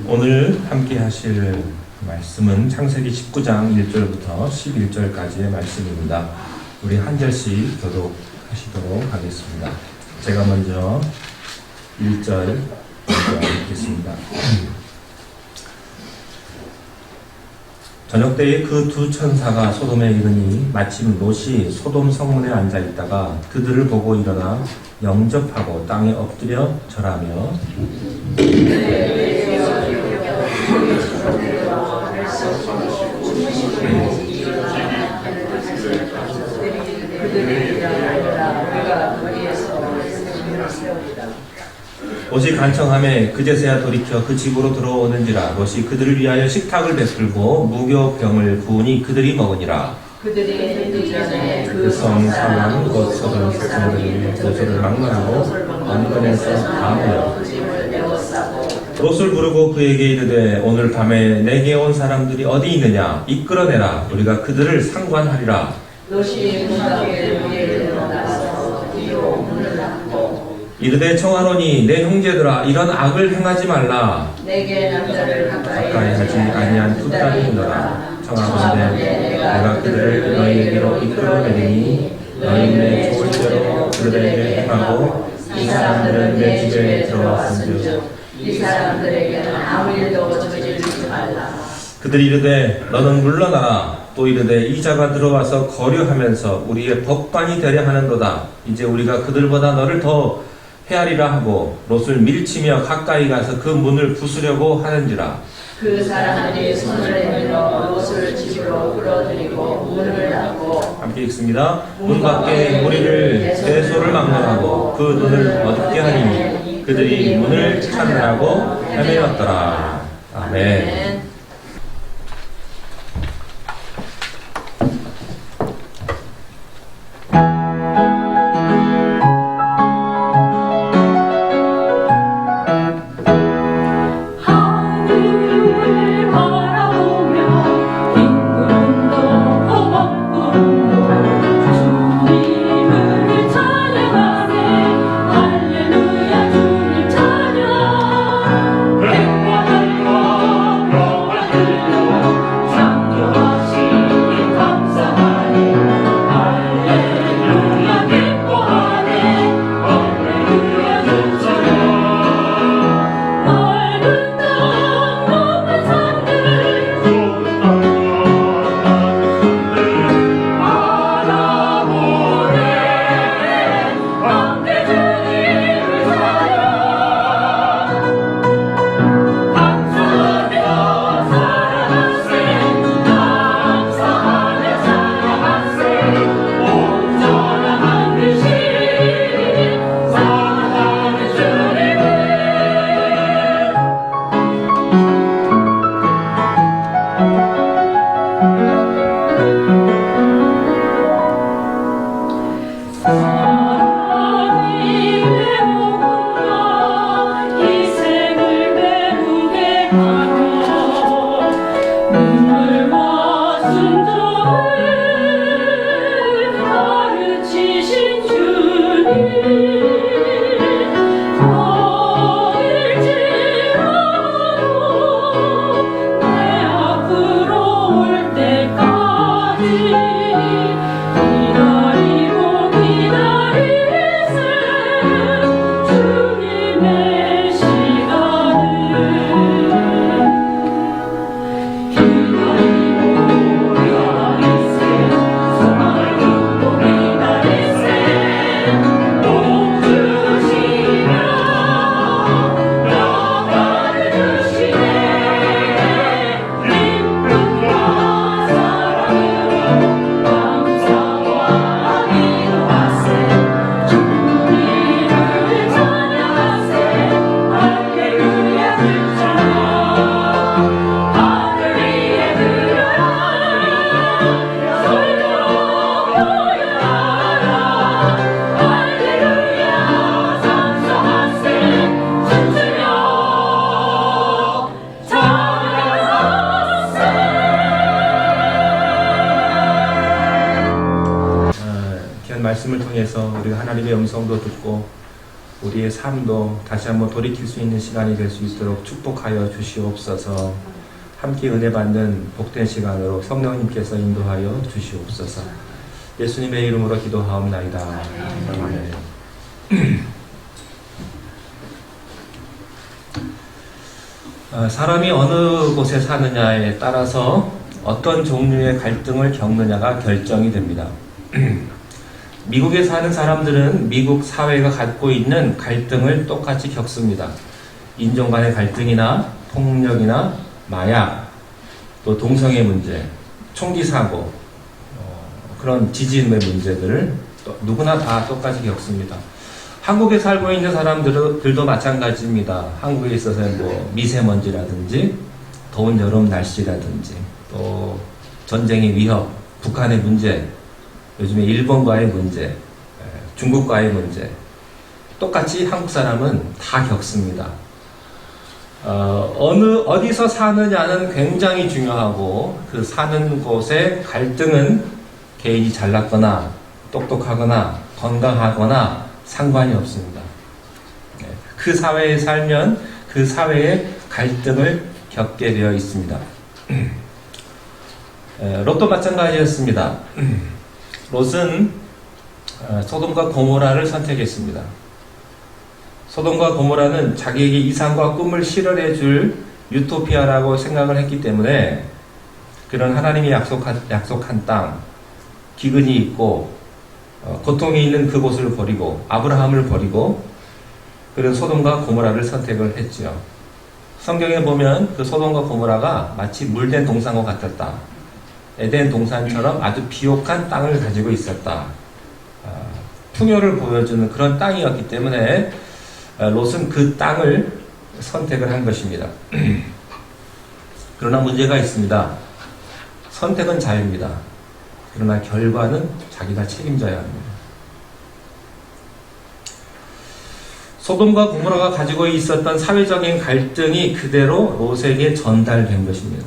오늘 함께 하실 말씀은 창세기 19장 1절부터 11절까지의 말씀입니다. 우리 한 절씩 교독하시도록 하겠습니다. 제가 먼저 1절 읽겠습니다. 저녁 때에 그 두 천사가 소돔에 이르니 마침 롯이 소돔 성문에 앉아 있다가 그들을 보고 일어나 영접하고 땅에 엎드려 절하며 롯이 간청하매 그제서야 돌이켜 그 집으로 들어오는지라. 롯이 그들을 위하여 식탁을 베풀고 무교병을 부으니 그들이 먹으니라. 그들이 전에 그 성 사람 곧 소돔 사람들이 롯을 막론하고 언근에서 다 모여 롯을 부르고 그에게 이르되 오늘 밤에 내게 온 사람들이 어디 있느냐 이끌어내라. 우리가 그들을 상관하리라. 롯이 문 밖에 위에 일어나서 뒤로 문을 닫고 이르되 청하노니 내 형제들아 이런 악을 행하지 말라. 내게 남자를 가까이 하지 아니한 두 딸이 있노라. 청하건대 내가 그들을 너희에게로 이끌어내리니 너희는 좋을 대로 그들에게 행하고 이 사람들은 내 집에 들어왔은즉 이 사람들에게는 아무 일도 저지르지 말라. 그들이 이르되 너는 물러나라. 또 이르되 이 자가 들어와서 거류하면서 우리의 법관이 되려 하는도다. 이제 우리가 그들보다 너를 더 헤아리라 하고 롯을 밀치며 가까이 가서 그 문을 부수려고 하는지라. 그 사람들이 손을 내밀어 롯을 집으로 끌어들이고 문을 닫고 함께 읽습니다. 문 밖에 무리를 대소를 막론하고 그 눈을 어둡게 하니 그들이 문을 찾으라고 헤매었더라. 아멘. 말씀을 통해서 우리가 하나님의 음성도 듣고 우리의 삶도 다시 한번 돌이킬 수 있는 시간이 될 수 있도록 축복하여 주시옵소서. 함께 은혜 받는 복된 시간으로 성령님께서 인도하여 주시옵소서. 예수님의 이름으로 기도하옵나이다. 아멘. 사람이 어느 곳에 사느냐에 따라서 어떤 종류의 갈등을 겪느냐가 결정이 됩니다. 미국에 사는 사람들은 미국 사회가 갖고 있는 갈등을 똑같이 겪습니다. 인종 간의 갈등이나 폭력이나 마약, 또 동성애 문제, 총기 사고, 그런 지진의 문제들을 누구나 다 똑같이 겪습니다. 한국에 살고 있는 사람들도 마찬가지입니다. 한국에 있어서 뭐 미세먼지라든지 더운 여름 날씨라든지 또 전쟁의 위협, 북한의 문제, 요즘에 일본과의 문제, 중국과의 문제, 똑같이 한국 사람은 다 겪습니다. 어디서 사느냐는 굉장히 중요하고, 그 사는 곳의 갈등은 개인이 잘났거나 똑똑하거나 건강하거나 상관이 없습니다. 그 사회에 살면 그 사회의 갈등을 겪게 되어 있습니다. 롯도 마찬가지였습니다. 롯은 소돔과 고모라를 선택했습니다. 소돔과 고모라는 자기에게 이상과 꿈을 실현해 줄 유토피아라고 생각을 했기 때문에 그런 하나님이 약속한 땅, 기근이 있고 고통이 있는 그곳을 버리고 아브라함을 버리고 그런 소돔과 고모라를 선택을 했지요. 성경에 보면 그 소돔과 고모라가 마치 물된 동산과 같았다. 에덴 동산처럼 아주 비옥한 땅을 가지고 있었다. 풍요를 보여주는 그런 땅이었기 때문에 롯은 그 땅을 선택을 한 것입니다. 그러나 문제가 있습니다. 선택은 자유입니다. 그러나 결과는 자기가 책임져야 합니다. 소돔과 고모라가 가지고 있었던 사회적인 갈등이 그대로 롯에게 전달된 것입니다.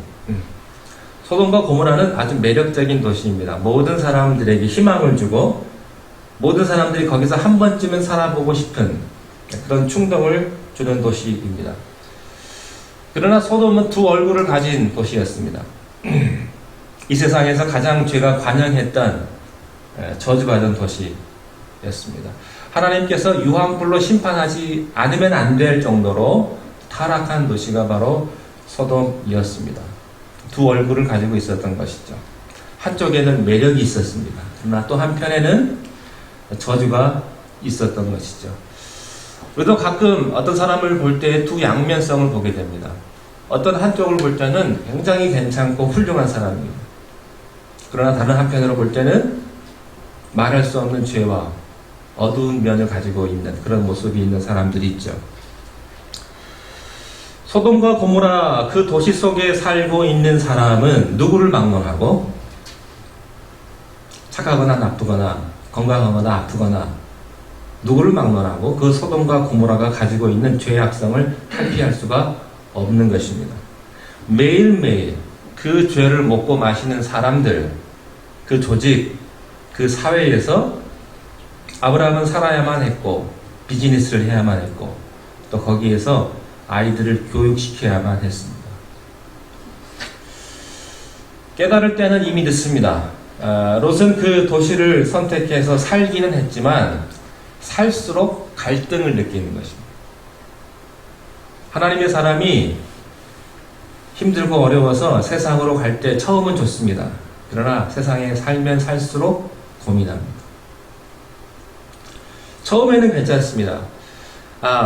소돔과 고모라는 아주 매력적인 도시입니다. 모든 사람들에게 희망을 주고 모든 사람들이 거기서 한 번쯤은 살아보고 싶은 그런 충동을 주는 도시입니다. 그러나 소돔은 두 얼굴을 가진 도시였습니다. 이 세상에서 가장 죄가 관영했던 저주받은 도시였습니다. 하나님께서 유황불로 심판하지 않으면 안 될 정도로 타락한 도시가 바로 소돔이었습니다. 두 얼굴을 가지고 있었던 것이죠. 한쪽에는 매력이 있었습니다. 그러나 또 한편에는 저주가 있었던 것이죠. 우리도 가끔 어떤 사람을 볼 때 두 양면성을 보게 됩니다. 어떤 한쪽을 볼 때는 굉장히 괜찮고 훌륭한 사람입니다. 그러나 다른 한편으로 볼 때는 말할 수 없는 죄와 어두운 면을 가지고 있는 그런 모습이 있는 사람들이 있죠. 소돔과 고모라 그 도시 속에 살고 있는 사람은 누구를 막론하고 착하거나 나쁘거나 건강하거나 아프거나 누구를 막론하고 그 소돔과 고모라가 가지고 있는 죄악성을 탈피할 수가 없는 것입니다. 매일매일 그 죄를 먹고 마시는 사람들, 그 조직, 그 사회에서 아브라함은 살아야만 했고 비즈니스를 해야만 했고 또 거기에서 아이들을 교육시켜야만 했습니다. 깨달을 때는 이미 늦습니다. 롯은 그 도시를 선택해서 살기는 했지만 살수록 갈등을 느끼는 것입니다. 하나님의 사람이 힘들고 어려워서 세상으로 갈 때 처음은 좋습니다. 그러나 세상에 살면 살수록 고민합니다. 처음에는 괜찮습니다.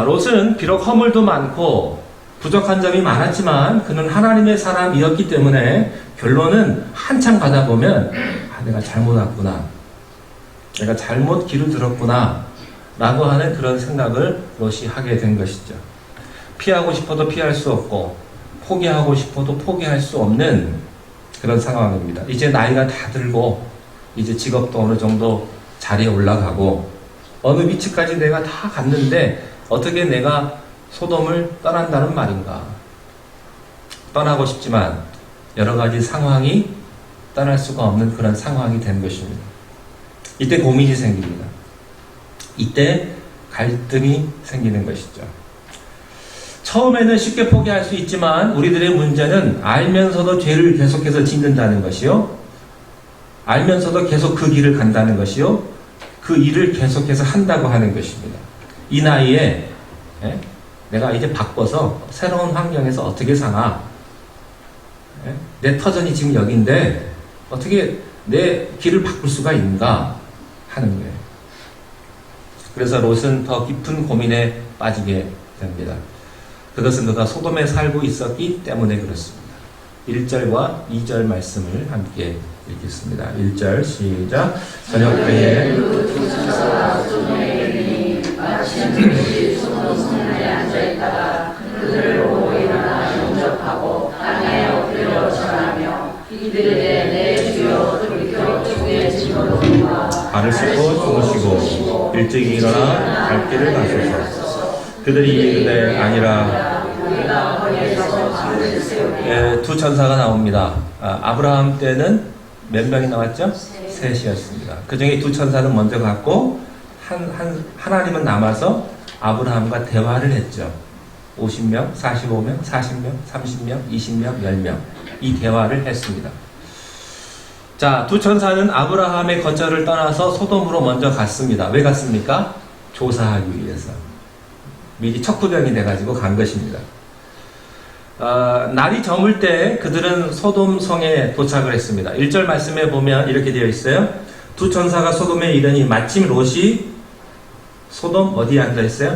롯은 비록 허물도 많고 부족한 점이 많았지만 그는 하나님의 사람이었기 때문에 결론은 한참 가다 보면 내가 잘못 왔구나, 내가 잘못 길을 들었구나 라고 하는 그런 생각을 롯이 하게 된 것이죠. 피하고 싶어도 피할 수 없고 포기하고 싶어도 포기할 수 없는 그런 상황입니다. 이제 나이가 다 들고 이제 직업도 어느 정도 자리에 올라가고 어느 위치까지 내가 다 갔는데 어떻게 내가 소돔을 떠난다는 말인가. 떠나고 싶지만 여러 가지 상황이 떠날 수가 없는 그런 상황이 된 것입니다. 이때 고민이 생깁니다. 이때 갈등이 생기는 것이죠. 처음에는 쉽게 포기할 수 있지만 우리들의 문제는 알면서도 죄를 계속해서 짓는다는 것이요. 알면서도 계속 그 길을 간다는 것이요. 그 일을 계속해서 한다고 하는 것입니다. 이 나이에 내가 이제 바꿔서 새로운 환경에서 어떻게 사나? 내 터전이 지금 여기인데 어떻게 내 길을 바꿀 수가 있는가 하는 거예요. 그래서 롯은 더 깊은 고민에 빠지게 됩니다. 그것은 그가 소돔에 살고 있었기 때문에 그렇습니다. 1절과 2절 말씀을 함께 읽겠습니다. 1절 시작. 저녁 때에 두 천사가 소돔에 이르니 마침 그들이 소돔 성문에 앉아있다가 그들을 보고 일어나 영접하고 땅에 엎드려 절하며 이들에게 내 주여 돌이켜 주의 집으로 돌아와 발을 씻고 주무시고 일찍 일어나 갈 길을 가소서. 그들이 이르되 아니라. 두 천사가 나옵니다. 아브라함 때는 몇 명이 나왔죠? 셋이었습니다. 그 중에 두 천사는 먼저 갔고 하나님은 남아서 아브라함과 대화를 했죠. 50명, 45명, 40명, 30명, 20명, 10명 이 대화를 했습니다. 자, 두 천사는 아브라함의 거처를 떠나서 소돔으로 먼저 갔습니다. 왜 갔습니까? 조사하기 위해서. 미리 척후병이 돼가지고 간 것입니다. 날이 저물 때 그들은 소돔 성에 도착을 했습니다. 1절 말씀에 보면 이렇게 되어 있어요. 두 천사가 소돔에 이르니 마침 롯이 소돔 어디에 앉아 있어요?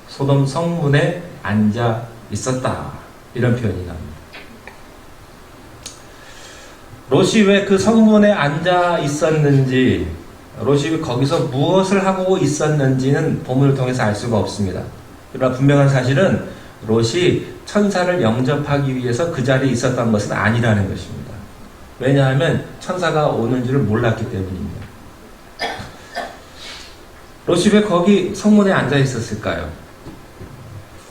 소돔 성문에 앉아 있었다. 이런 표현이 나옵니다. 롯이 왜 그 성문에 앉아 있었는지, 롯이 거기서 무엇을 하고 있었는지는 본문을 통해서 알 수가 없습니다. 그러나 분명한 사실은 롯이 천사를 영접하기 위해서 그 자리에 있었던 것은 아니라는 것입니다. 왜냐하면 천사가 오는 줄을 몰랐기 때문입니다. 롯이 왜 거기 성문에 앉아 있었을까요?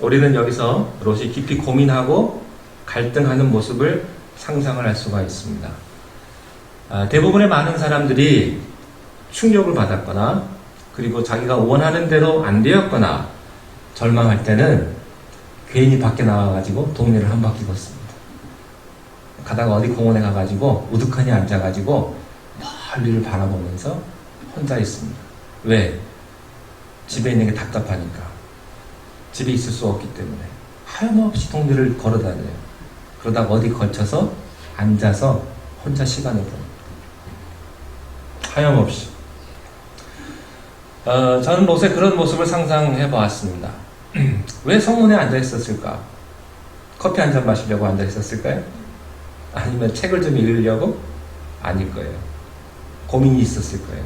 우리는 여기서 롯이 깊이 고민하고 갈등하는 모습을 상상을 할 수가 있습니다. 대부분의 많은 사람들이 충격을 받았거나 그리고 자기가 원하는 대로 안 되었거나 절망할 때는 괜히 밖에 나와가지고 동네를 한 바퀴 걷습니다. 가다가 어디 공원에 가가지고 우두커니 앉아가지고 멀리를 바라보면서 혼자 있습니다. 왜? 집에 있는 게 답답하니까. 집에 있을 수 없기 때문에 하염없이 동네를 걸어다녀요. 그러다가 어디 걸쳐서 앉아서 혼자 시간을 보냅니다. 하염없이. 저는 롯의 그런 모습을 상상해 보았습니다. 왜 성문에 앉아 있었을까? 커피 한 잔 마시려고 앉아 있었을까요? 아니면 책을 좀 읽으려고? 아닐 거예요. 고민이 있었을 거예요.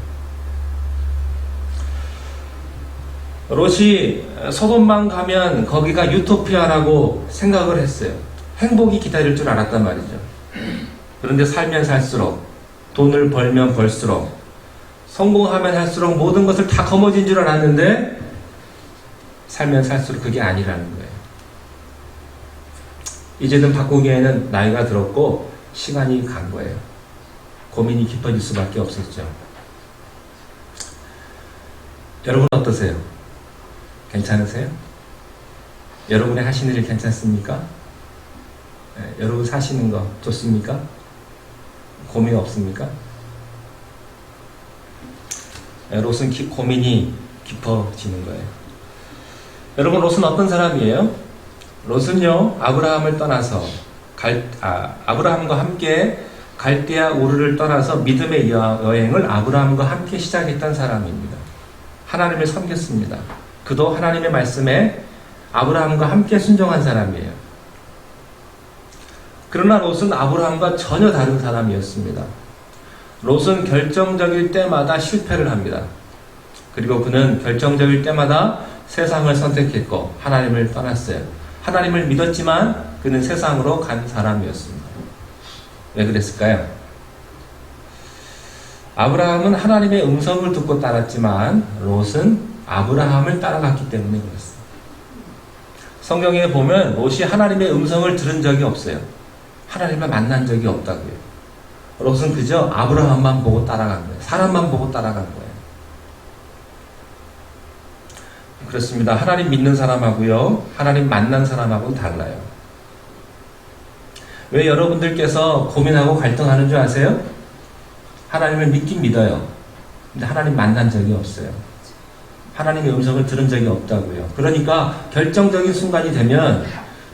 롯이 소돔만 가면 거기가 유토피아라고 생각을 했어요. 행복이 기다릴 줄 알았단 말이죠. 그런데 살면 살수록, 돈을 벌면 벌수록, 성공하면 할수록 모든 것을 다 거머쥔 줄 알았는데 살면 살수록 그게 아니라는 거예요. 이제는 바꾸기에는 나이가 들었고 시간이 간 거예요. 고민이 깊어질 수밖에 없었죠. 여러분 어떠세요? 괜찮으세요? 여러분의 하시는 일 괜찮습니까? 여러분 사시는 거 좋습니까? 고민 없습니까? 롯은 고민이 깊어지는 거예요. 여러분 롯은 어떤 사람이에요? 롯은요 아브라함을 떠나서 아브라함과 함께 갈대아 우르를 떠나서 믿음의 여행을 아브라함과 함께 시작했던 사람입니다. 하나님을 섬겼습니다. 그도 하나님의 말씀에 아브라함과 함께 순종한 사람이에요. 그러나 롯은 아브라함과 전혀 다른 사람이었습니다. 롯은 결정적일 때마다 실패를 합니다. 그리고 그는 결정적일 때마다 세상을 선택했고 하나님을 떠났어요. 하나님을 믿었지만 그는 세상으로 간 사람이었습니다. 왜 그랬을까요? 아브라함은 하나님의 음성을 듣고 따랐지만 롯은 아브라함을 따라갔기 때문에 그렇습니다. 성경에 보면 롯이 하나님의 음성을 들은 적이 없어요. 하나님을 만난 적이 없다고요. 롯은 그저 아브라함만 보고 따라간 거예요. 사람만 보고 따라간 거예요. 그렇습니다. 하나님 믿는 사람하고요, 하나님 만난 사람하고는 달라요. 왜 여러분들께서 고민하고 갈등하는 줄 아세요? 하나님을 믿긴 믿어요. 근데 하나님 만난 적이 없어요. 하나님의 음성을 들은 적이 없다고요. 그러니까 결정적인 순간이 되면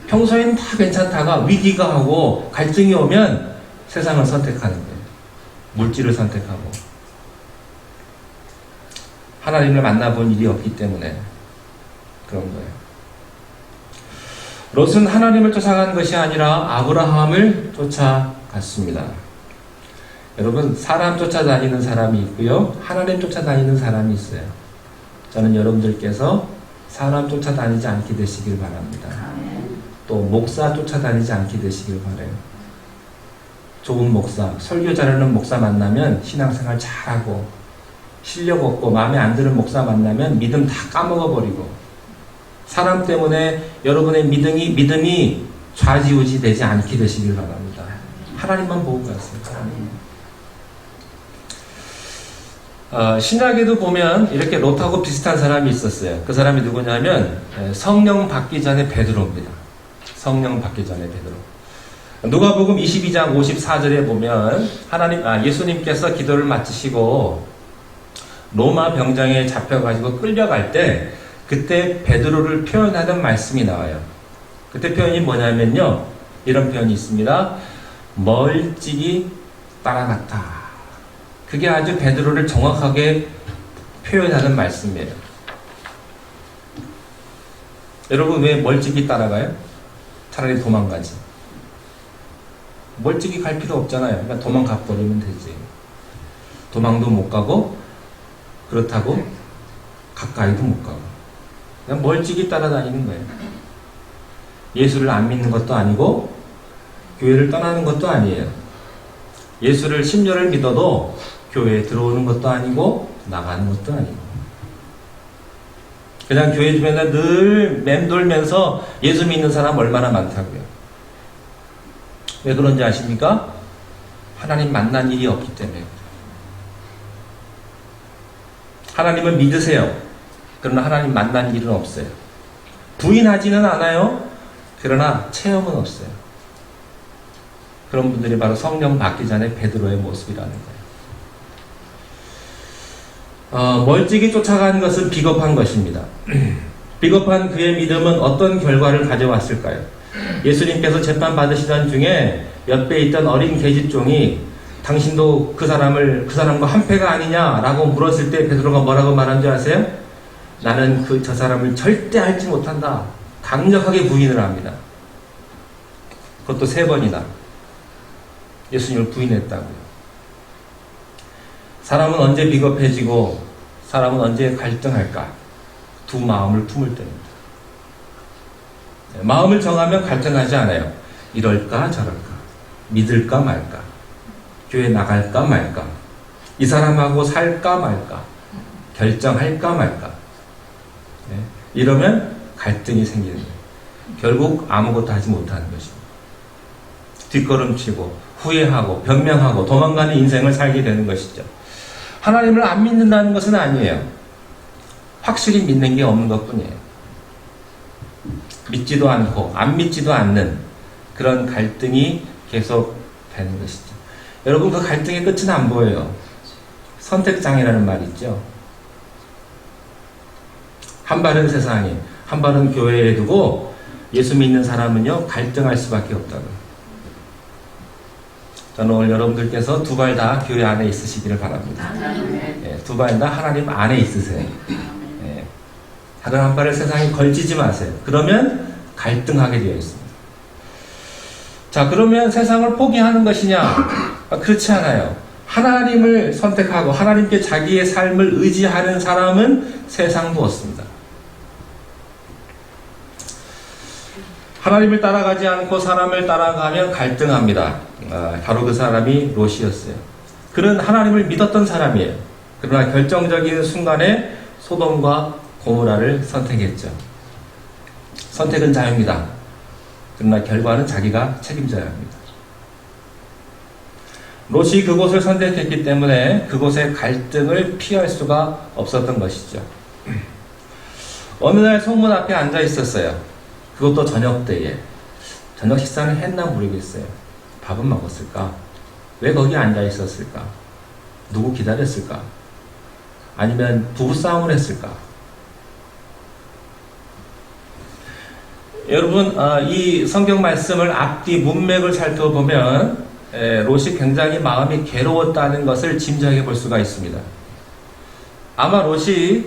평소에는 다 괜찮다가 위기가 하고 갈등이 오면 세상을 선택하는 거예요. 물질을 선택하고. 하나님을 만나본 일이 없기 때문에 그런 거예요. 롯은 하나님을 쫓아간 것이 아니라 아브라함을 쫓아갔습니다. 여러분, 사람 쫓아다니는 사람이 있고요, 하나님 쫓아다니는 사람이 있어요. 저는 여러분들께서 사람 쫓아다니지 않게 되시길 바랍니다. 또 목사 쫓아다니지 않게 되시길 바라요. 좋은 목사, 설교 잘하는 목사 만나면 신앙생활 잘하고, 실력 없고 마음에 안 드는 목사 만나면 믿음 다 까먹어버리고, 사람 때문에 여러분의 믿음이 좌지우지 되지 않게 되시길 바랍니다. 하나님만 보고 가세요. 신약에도 보면 이렇게 롯하고 비슷한 사람이 있었어요. 그 사람이 누구냐면 성령 받기 전에 베드로입니다. 성령 받기 전에 베드로. 누가복음 22장 54절에 보면 예수님께서 기도를 마치시고 로마 병장에 잡혀가지고 끌려갈 때 그때 베드로를 표현하던 말씀이 나와요. 그때 표현이 뭐냐면요, 이런 표현이 있습니다. 멀찍이 따라갔다. 그게 아주 베드로를 정확하게 표현하는 말씀이에요. 여러분, 왜 멀찍이 따라가요? 차라리 도망가지. 멀찍이 갈 필요 없잖아요. 그러니까 도망가 버리면 되지. 도망도 못 가고, 그렇다고 가까이도 못 가고, 그냥 멀찍이 따라다니는 거예요. 예수를 안 믿는 것도 아니고 교회를 떠나는 것도 아니에요. 예수를 10년을 믿어도 교회에 들어오는 것도 아니고 나가는 것도 아니고, 그냥 교회 주변에 늘 맴돌면서 예수 믿는 사람 얼마나 많다고요. 왜 그런지 아십니까? 하나님 만난 일이 없기 때문에. 하나님을 믿으세요. 그러나 하나님 만난 일은 없어요. 부인하지는 않아요. 그러나 체험은 없어요. 그런 분들이 바로 성령 받기 전에 베드로의 모습이라는 거예요. 멀찍이 쫓아간 것은 비겁한 것입니다. 비겁한 그의 믿음은 어떤 결과를 가져왔을까요? 예수님께서 재판받으시던 중에 옆에 있던 어린 계집종이 당신도 그 사람과 한패가 아니냐라고 물었을 때 베드로가 뭐라고 말한 줄 아세요? 나는 저 사람을 절대 알지 못한다. 강력하게 부인을 합니다. 그것도 3번이나 예수님을 부인했다고요. 사람은 언제 비겁해지고 사람은 언제 갈등할까? 두 마음을 품을 때입니다. 마음을 정하면 갈등하지 않아요. 이럴까 저럴까, 믿을까 말까, 교회 나갈까 말까, 이 사람하고 살까 말까, 결정할까 말까. 이러면 갈등이 생기는 거예요. 결국 아무것도 하지 못하는 것입니다. 뒷걸음치고 후회하고 변명하고 도망가는 인생을 살게 되는 것이죠. 하나님을 안 믿는다는 것은 아니에요. 확실히 믿는 게 없는 것뿐이에요. 믿지도 않고 안 믿지도 않는 그런 갈등이 계속 되는 것이죠. 여러분, 그 갈등의 끝은 안 보여요. 선택장애라는 말 있죠. 한 발은 세상에, 한 발은 교회에 두고 예수 믿는 사람은요, 갈등할 수밖에 없다고요. 저는 오늘 여러분들께서 두 발 다 교회 안에 있으시기를 바랍니다. 두 발 다 하나님 안에 있으세요. 다른 한 발을 세상에 걸치지 마세요. 그러면 갈등하게 되어 있습니다. 자, 그러면 세상을 포기하는 것이냐? 그렇지 않아요. 하나님을 선택하고 하나님께 자기의 삶을 의지하는 사람은 세상도 없습니다. 하나님을 따라가지 않고 사람을 따라가면 갈등합니다. 바로 그 사람이 롯이었어요. 그는 하나님을 믿었던 사람이에요. 그러나 결정적인 순간에 소돔과 고모라를 선택했죠. 선택은 자유입니다. 그러나 결과는 자기가 책임져야 합니다. 롯이 그곳을 선택했기 때문에 그곳의 갈등을 피할 수가 없었던 것이죠. 어느 날 성문 앞에 앉아 있었어요. 그것도 저녁 때에. 저녁 식사는 했나 모르겠어요. 밥은 먹었을까? 왜 거기 앉아 있었을까? 누구 기다렸을까? 아니면 부부싸움을 했을까? 여러분, 이 성경 말씀을 앞뒤 문맥을 살펴보면 롯이 굉장히 마음이 괴로웠다는 것을 짐작해 볼 수가 있습니다. 아마 롯이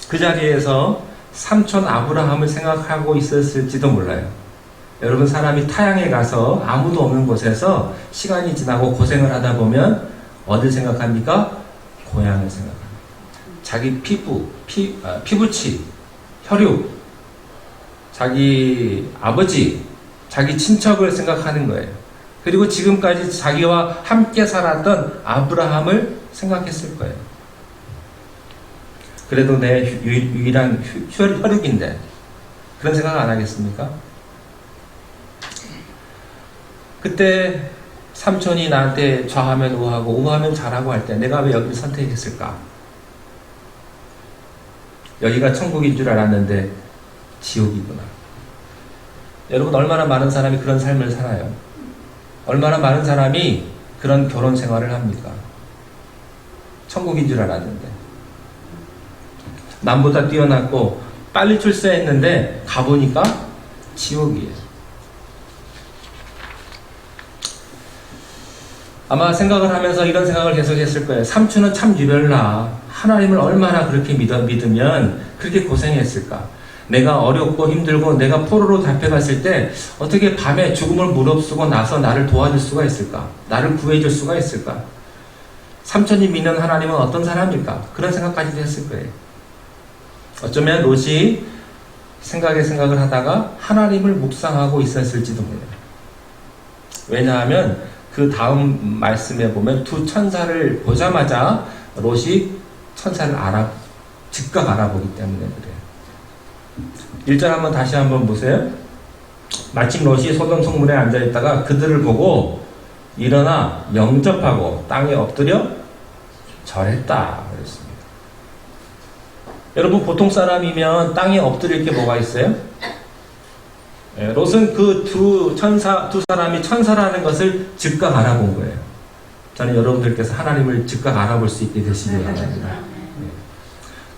그 자리에서 삼촌 아브라함을 생각하고 있었을지도 몰라요. 여러분, 사람이 타향에 가서 아무도 없는 곳에서 시간이 지나고 고생을 하다 보면 어딜 생각합니까? 고향을 생각합니다. 자기 피부치, 혈육, 자기 아버지, 자기 친척을 생각하는 거예요. 그리고 지금까지 자기와 함께 살았던 아브라함을 생각했을 거예요. 그래도 내 유일한 혈육인데 그런 생각 안 하겠습니까? 그때 삼촌이 나한테 좌하면 우하고 우하면 잘하고 할 때 내가 왜 여기를 선택했을까? 여기가 천국인 줄 알았는데 지옥이구나. 여러분, 얼마나 많은 사람이 그런 삶을 살아요? 얼마나 많은 사람이 그런 결혼 생활을 합니까? 천국인 줄 알았는데 남보다 뛰어났고 빨리 출세했는데 가보니까 지옥이에요. 아마 생각을 하면서 이런 생각을 계속했을 거예요. 삼촌은 참 유별나. 하나님을 얼마나 그렇게 믿으면 그렇게 고생했을까? 내가 어렵고 힘들고 내가 포로로 잡혀갔을 때 어떻게 밤에 죽음을 무릅쓰고 나서 나를 도와줄 수가 있을까? 나를 구해줄 수가 있을까? 삼촌이 믿는 하나님은 어떤 사람일까? 그런 생각까지도 했을 거예요. 어쩌면 롯이 생각을 하다가 하나님을 묵상하고 있었을지도 몰라요. 왜냐하면 그 다음 말씀에 보면 두 천사를 보자마자 롯이 천사를 즉각 알아보기 때문에 그래요. 1절 한번 다시 한번 보세요. 마침 롯이 소돔 성문에 앉아있다가 그들을 보고 일어나 영접하고 땅에 엎드려 절했다 그랬습니다. 여러분, 보통 사람이면 땅에 엎드릴 게 뭐가 있어요? 롯은 그 두 사람이 천사라는 것을 즉각 알아본 거예요. 저는 여러분들께서 하나님을 즉각 알아볼 수 있게 되시기 바랍니다.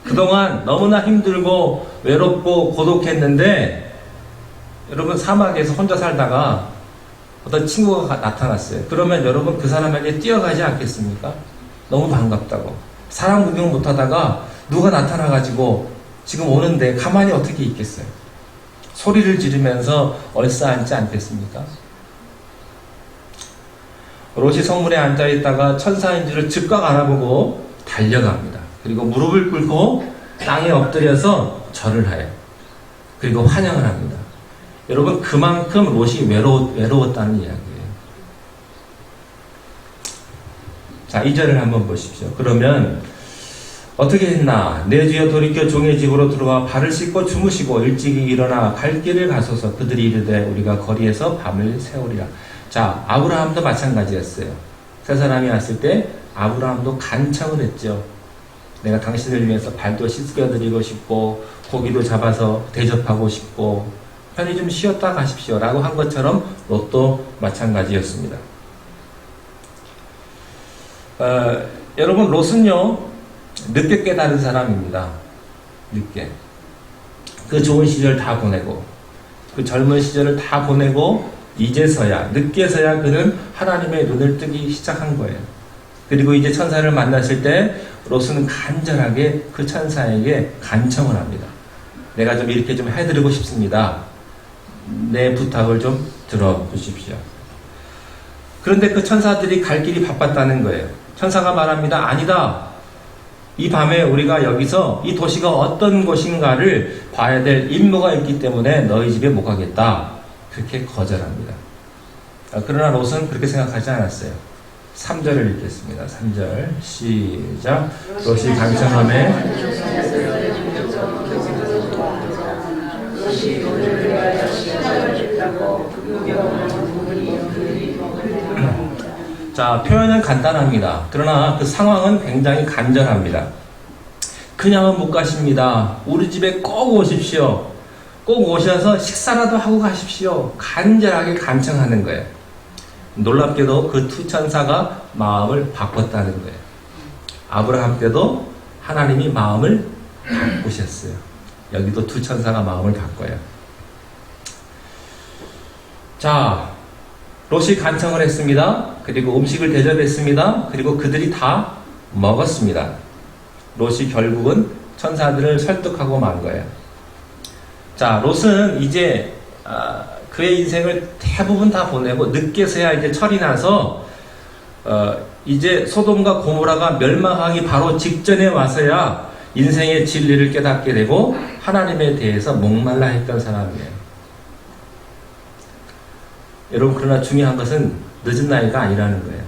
그동안 너무나 힘들고 외롭고 고독했는데 여러분, 사막에서 혼자 살다가 어떤 친구가 나타났어요. 그러면 여러분 그 사람에게 뛰어가지 않겠습니까? 너무 반갑다고. 사람 구경 못하다가 누가 나타나가지고 지금 오는데 가만히 어떻게 있겠어요? 소리를 지르면서 얼싸앉지 않겠습니까? 롯이 성문에 앉아있다가 천사인 줄을 즉각 알아보고 달려갑니다. 그리고 무릎을 꿇고 땅에 엎드려서 절을 해요. 그리고 환영을 합니다. 여러분, 그만큼 롯이 외로웠다는 이야기예요. 자, 2절을 한번 보십시오. 그러면 어떻게 했나? 내 주여 돌이켜 종의 집으로 들어와 발을 씻고 주무시고 일찍이 일어나 갈 길을 가소서. 그들이 이르되 우리가 거리에서 밤을 새우리라. 자, 아브라함도 마찬가지였어요. 세 사람이 왔을 때 아브라함도 간청을 했죠. 내가 당신을 위해서 발도 씻겨드리고 싶고 고기도 잡아서 대접하고 싶고 편히 좀 쉬었다 가십시오 라고 한 것처럼 롯도 마찬가지였습니다. 여러분, 롯은요 늦게 깨달은 사람입니다. 늦게. 그 좋은 시절 다 보내고 그 젊은 시절을 다 보내고 이제서야 늦게서야 그는 하나님의 눈을 뜨기 시작한 거예요. 그리고 이제 천사를 만났을 때 롯은 간절하게 그 천사에게 간청을 합니다. 내가 좀 이렇게 좀 해드리고 싶습니다. 내 부탁을 좀 들어주십시오. 그런데 그 천사들이 갈 길이 바빴다는 거예요. 천사가 말합니다. 아니다. 이 밤에 우리가 여기서 이 도시가 어떤 곳인가를 봐야 될 임무가 있기 때문에 너희 집에 못 가겠다. 그렇게 거절합니다. 그러나 롯은 그렇게 생각하지 않았어요. 3절을 읽겠습니다. 3절 시작. 롯이 간청함에 자, 표현은 간단합니다. 그러나 그 상황은 굉장히 간절합니다. 그냥은 못 가십니다. 우리 집에 꼭 오십시오. 꼭 오셔서 식사라도 하고 가십시오. 간절하게 간청하는 거예요. 놀랍게도 그 두 천사가 마음을 바꿨다는 거예요. 아브라함 때도 하나님이 마음을 바꾸셨어요. 여기도 두 천사가 마음을 바꿔요. 자, 롯이 간청을 했습니다. 그리고 음식을 대접했습니다. 그리고 그들이 다 먹었습니다. 롯이 결국은 천사들을 설득하고 만 거예요. 자, 롯은 이제 그의 인생을 대부분 다 보내고 늦게서야 이제 철이 나서 이제 소돔과 고모라가 멸망하기 바로 직전에 와서야 인생의 진리를 깨닫게 되고 하나님에 대해서 목말라 했던 사람이에요. 여러분, 그러나 중요한 것은 늦은 나이가 아니라는 거예요.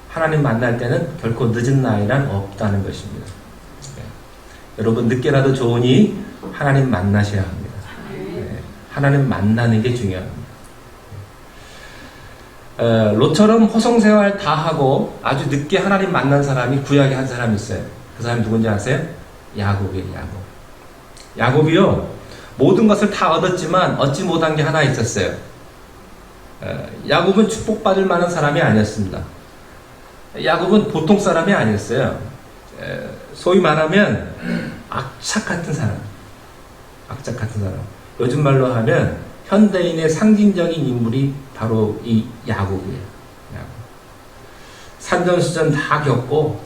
하나님 만날 때는 결코 늦은 나이란 없다는 것입니다. 네. 여러분, 늦게라도 좋으니 하나님 만나셔야 합니다. 네. 하나님 만나는 게 중요합니다. 롯처럼 호송생활 다 하고 아주 늦게 하나님 만난 사람이 구약에 한 사람이 있어요. 그 사람이 누군지 아세요? 야곱이에요. 야곱이요, 모든 것을 다 얻었지만 얻지 못한 게 하나 있었어요. 야곱은 축복받을 만한 사람이 아니었습니다. 야곱은 보통 사람이 아니었어요. 소위 말하면 악착 같은 사람. 요즘 말로 하면 현대인의 상징적인 인물이 바로 이 야곱이에요. 산전수전 다 겪고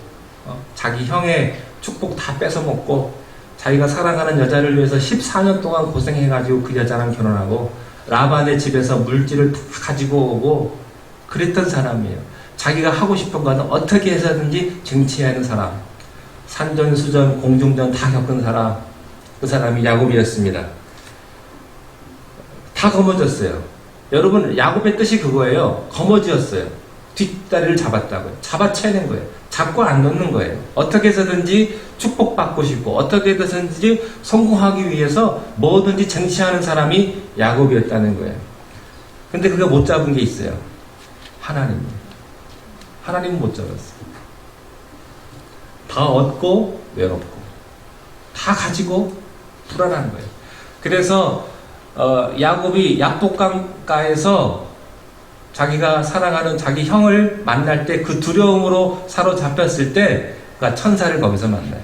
자기 형의 축복 다 뺏어먹고 자기가 사랑하는 여자를 위해서 14년 동안 고생해가지고 그 여자랑 결혼하고 라반의 집에서 물질을 다 가지고 오고 그랬던 사람이에요. 자기가 하고 싶은 거는 어떻게 해서든지 쟁취하는 사람, 산전수전 공중전 다 겪은 사람, 그 사람이 야곱이었습니다. 다 거머졌어요. 여러분, 야곱의 뜻이 그거예요. 거머쥐었어요. 뒷다리를 잡았다고요. 잡아채는 거예요. 잡고 안 놓는 거예요. 어떻게 해서든지 축복받고 싶고 어떻게 해서든지 성공하기 위해서 뭐든지 쟁취하는 사람이 야곱이었다는 거예요. 근데 그가 못 잡은 게 있어요. 하나님은 못 잡았어요. 다 얻고 외롭고 다 가지고 불안한 거예요. 그래서 야곱이 약복강가에서 자기가 사랑하는 자기 형을 만날 때 그 두려움으로 사로잡혔을 때 그가 천사를 거기서 만나요.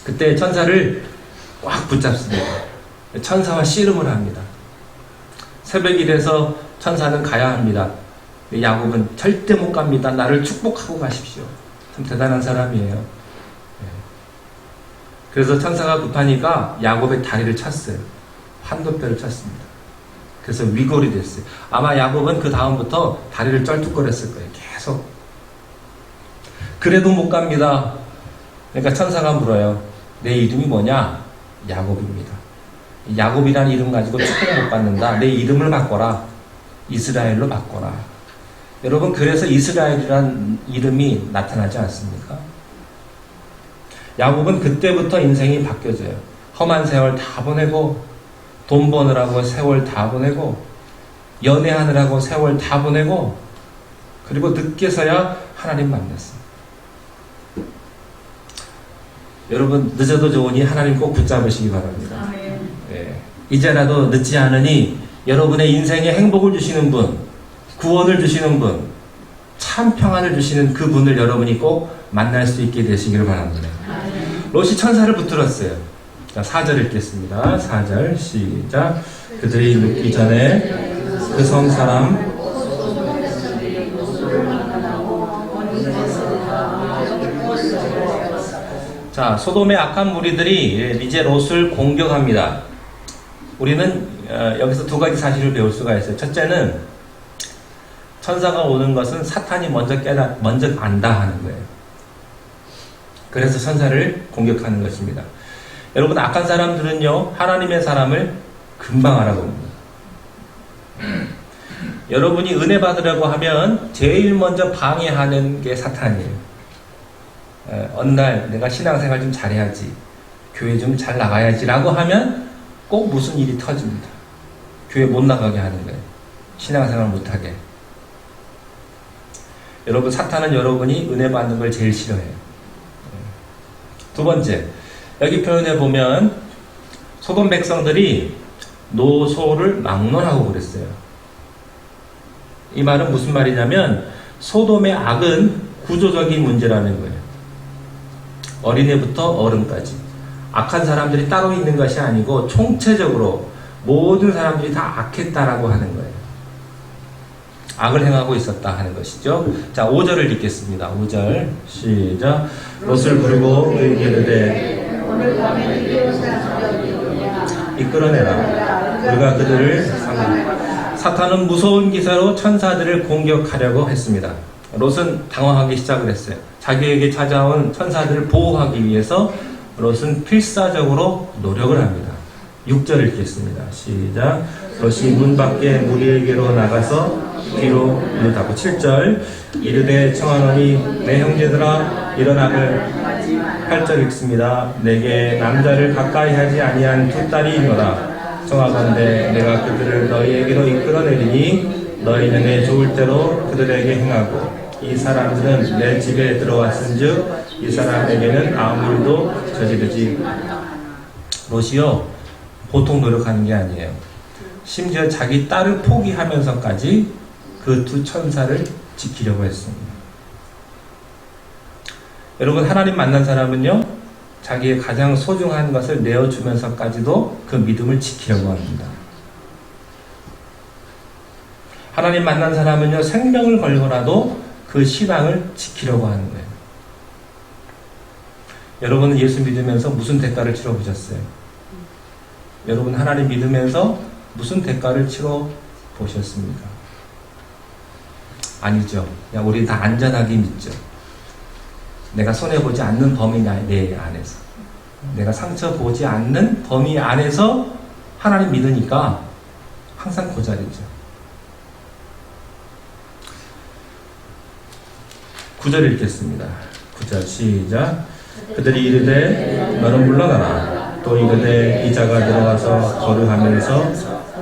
그때 천사를 꽉 붙잡습니다. 천사와 씨름을 합니다. 새벽이 돼서 천사는 가야 합니다. 야곱은 절대 못 갑니다. 나를 축복하고 가십시오. 참 대단한 사람이에요. 그래서 천사가 급하니까 야곱의 다리를 찼어요. 환도뼈를 찼습니다. 그래서 위골이 됐어요. 아마 야곱은 그 다음부터 다리를 쩔뚝거렸을 거예요. 계속. 그래도 못 갑니다. 그러니까 천사가 물어요. 내 이름이 뭐냐? 야곱입니다. 야곱이라는 이름 가지고 축복 못 받는다. 내 이름을 바꿔라. 이스라엘로 바꿔라. 여러분, 그래서 이스라엘이라는 이름이 나타나지 않습니까? 야곱은 그때부터 인생이 바뀌어져요. 험한 세월 다 보내고 돈 버느라고 세월 다 보내고 연애하느라고 세월 다 보내고 그리고 늦게서야 하나님 만났어요. 여러분, 늦어도 좋으니 하나님 꼭 붙잡으시기 바랍니다. 네. 이제라도 늦지 않으니 여러분의 인생에 행복을 주시는 분, 구원을 주시는 분, 참 평안을 주시는 그분을 여러분이 꼭 만날 수 있게 되시기를 바랍니다. 롯이 천사를 붙들었어요. 자, 4절 읽겠습니다. 4절 시작. 그들이 눕기 전에 그 성 사람 자, 소돔의 악한 무리들이 이제 롯을 공격합니다. 우리는 여기서 두 가지 사실을 배울 수가 있어요. 첫째는 천사가 오는 것은 사탄이 먼저 안다 하는 거예요. 그래서 천사를 공격하는 것입니다. 여러분, 악한 사람들은요, 하나님의 사람을 금방 알아봅니다. 여러분이 은혜 받으려고 하면 제일 먼저 방해하는 게 사탄이에요. 어느 날 내가 신앙생활 좀 잘해야지, 교회 좀 잘 나가야지 라고 하면 꼭 무슨 일이 터집니다. 교회 못 나가게 하는 거예요. 신앙생활 못하게. 여러분, 사탄은 여러분이 은혜 받는 걸 제일 싫어해요. 두 번째, 여기 표현해 보면 소돔 백성들이 노소를 막론하고 그랬어요. 이 말은 무슨 말이냐면 소돔의 악은 구조적인 문제라는 거예요. 어린애부터 어른까지 악한 사람들이 따로 있는 것이 아니고 총체적으로 모든 사람들이 다 악했다라고 하는 거예요. 악을 행하고 있었다 하는 것이죠. 자, 5절을 읽겠습니다. 5절 시작. 롯을 부르고 그에게 이르되 이끌어내라. 우리가 그들을 사탄은 무서운 기사로 천사들을 공격하려고 했습니다. 롯은 당황하기 시작을 했어요. 자기에게 찾아온 천사들을 보호하기 위해서 롯은 필사적으로 노력을 합니다. 6절 읽겠습니다. 시작. 롯이 문 밖에 무리에게로 나가서 뒤로 문을 닫고 7절 이르되 청하노니 내 형제들아 일어나를 8절 읽습니다. 내게 남자를 가까이 하지 아니한 두 딸이 있노라. 청하건대 내가 그들을 너희에게로 이끌어내리니 너희는 내 좋을 대로 그들에게 행하고 이 사람들은 내 집에 들어왔은즉 이 사람에게는 아무 일도 저지르지. 롯이요 보통 노력하는 게 아니에요. 심지어 자기 딸을 포기하면서까지 그 두 천사를 지키려고 했습니다. 여러분, 하나님 만난 사람은요 자기의 가장 소중한 것을 내어주면서까지도 그 믿음을 지키려고 합니다. 하나님 만난 사람은요 생명을 걸고라도 그 신앙을 지키려고 하는 거예요. 여러분은 예수 믿으면서 무슨 대가를 치러보셨어요? 여러분 하나님 믿으면서 무슨 대가를 치러보셨습니까? 아니죠. 그냥 우리 다 안전하게 믿죠. 내가 손해보지 않는 범위 내 안에서, 내가 상처보지 않는 범위 안에서 하나님 믿으니까 항상 그 자리죠. 9절 읽겠습니다. 9절 시작. 그들이 이르되 너는 물러나라. 또 이르되 이자가 들어와서 거류하면서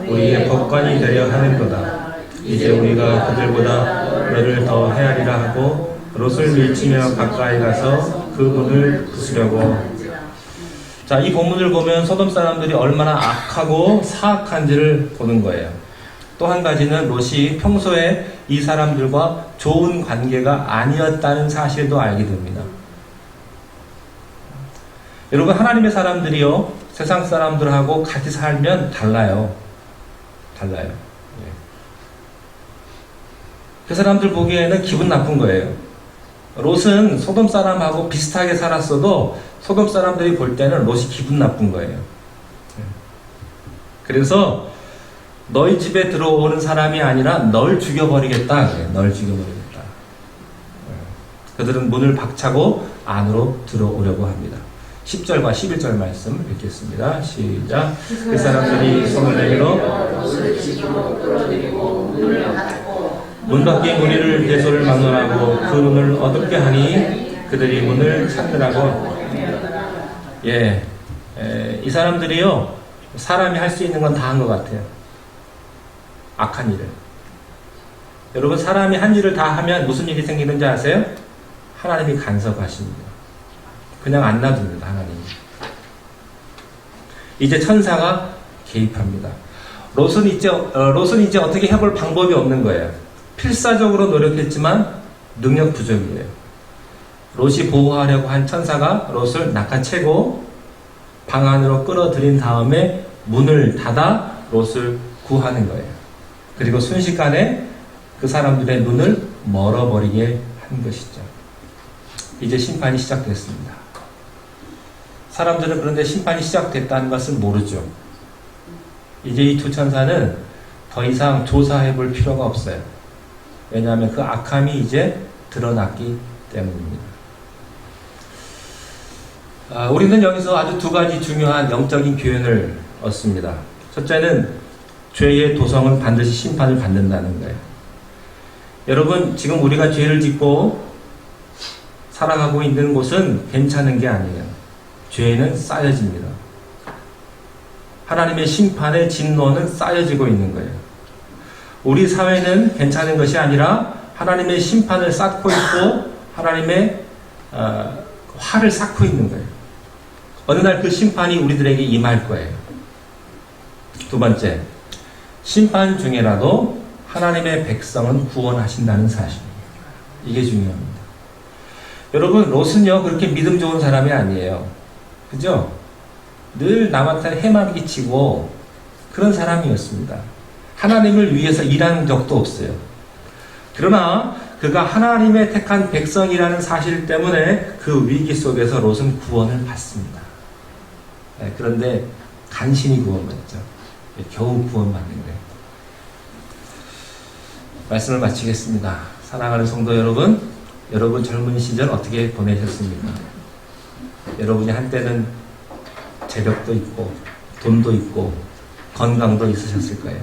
우리의 법관이 되려 하는도다. 이제 우리가 그들보다 너를 더 헤아리라 하고 롯을 밀치며 가까이 가서 그 문을 부수려고. 자, 이 본문을 보면 소돔 사람들이 얼마나 악하고 사악한지를 보는 거예요. 또 한 가지는 롯이 평소에 이 사람들과 좋은 관계가 아니었다는 사실도 알게 됩니다. 여러분, 하나님의 사람들이요 세상 사람들하고 같이 살면 달라요. 그 사람들 보기에는 기분 나쁜 거예요. 롯은 소돔 사람하고 비슷하게 살았어도 소돔 사람들이 볼 때는 롯이 기분 나쁜 거예요. 그래서 너희 집에 들어오는 사람이 아니라 널 죽여버리겠다. 널 죽여버리겠다. 그들은 문을 박차고 안으로 들어오려고 합니다. 10절과 11절 말씀 읽겠습니다. 시작. 그 사람들이 손을 내밀어 문 밖에 무리를 대소를 막론하고 그 문을 어둡게 하니 그들이 문을 찾느라고. 이 사람들이요 사람이 할 수 있는 건 다 한 것 같아요. 악한 일을. 여러분, 사람이 한 일을 다 하면 무슨 일이 생기는지 아세요? 하나님이 간섭하십니다. 그냥 안 놔둡니다. 하나님이. 이제 천사가 개입합니다. 롯은 이제 어떻게 해볼 방법이 없는 거예요. 필사적으로 노력했지만 능력 부족이에요. 롯이 보호하려고 한 천사가 롯을 낚아채고 방 안으로 끌어들인 다음에 문을 닫아 롯을 구하는 거예요. 그리고 순식간에 그 사람들의 눈을 멀어버리게 한 것이죠. 이제 심판이 시작됐습니다. 사람들은 그런데 심판이 시작됐다는 것을 모르죠. 이제 이 두 천사는 더 이상 조사해 볼 필요가 없어요. 왜냐하면 그 악함이 이제 드러났기 때문입니다. 우리는 여기서 아주 두 가지 중요한 영적인 교훈을 얻습니다. 첫째는 죄의 도성은 반드시 심판을 받는다는 거예요. 여러분, 지금 우리가 죄를 짓고 살아가고 있는 곳은 괜찮은 게 아니에요. 죄는 쌓여집니다. 하나님의 심판의 진노는 쌓여지고 있는 거예요. 우리 사회는 괜찮은 것이 아니라 하나님의 심판을 쌓고 있고 하나님의 화를 쌓고 있는 거예요. 어느 날 그 심판이 우리들에게 임할 거예요. 두 번째, 심판 중에라도 하나님의 백성은 구원하신다는 사실입니다. 이게 중요합니다. 여러분, 롯은요 그렇게 믿음 좋은 사람이 아니에요. 그죠? 늘 남한테 해만 끼치고 그런 사람이었습니다. 하나님을 위해서 일한 적도 없어요. 그러나 그가 하나님의 택한 백성이라는 사실 때문에 그 위기 속에서 롯은 구원을 받습니다. 그런데 간신히 구원받죠. 겨우 구원받는 거예요. 말씀을 마치겠습니다. 사랑하는 성도 여러분, 여러분 젊은 시절 어떻게 보내셨습니까? 여러분이 한때는 재력도 있고 돈도 있고 건강도 있으셨을 거예요.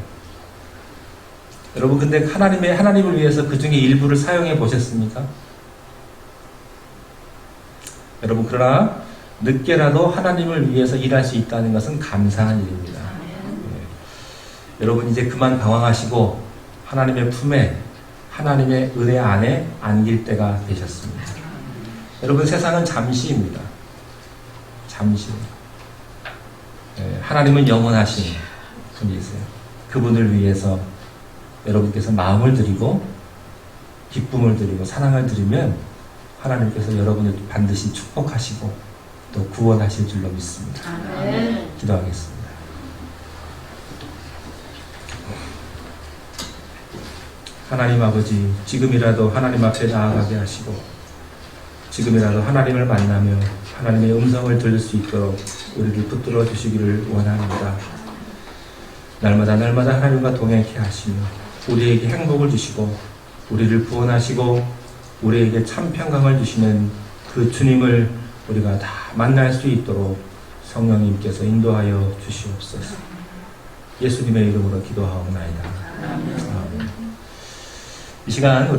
여러분, 근데 하나님을 위해서 그 중에 일부를 사용해 보셨습니까? 여러분, 그러나 늦게라도 하나님을 위해서 일할 수 있다는 것은 감사한 일입니다. 여러분, 이제 그만 방황하시고 하나님의 품에, 하나님의 은혜 안에 안길 때가 되셨습니다. 여러분, 세상은 잠시입니다. 잠시. 하나님은 영원하신 분이세요. 그분을 위해서 여러분께서 마음을 드리고 기쁨을 드리고 사랑을 드리면 하나님께서 여러분을 반드시 축복하시고 또 구원하실 줄로 믿습니다. 기도하겠습니다. 하나님 아버지, 지금이라도 하나님 앞에 나아가게 하시고 지금이라도 하나님을 만나며 하나님의 음성을 들을 수 있도록 우리를 붙들어 주시기를 원합니다. 날마다 하나님과 동행케 하시며 우리에게 행복을 주시고 우리를 구원하시고 우리에게 참 평강을 주시는 그 주님을 우리가 다 만날 수 있도록 성령님께서 인도하여 주시옵소서. 예수님의 이름으로 기도하옵나이다. 아멘. 이 시간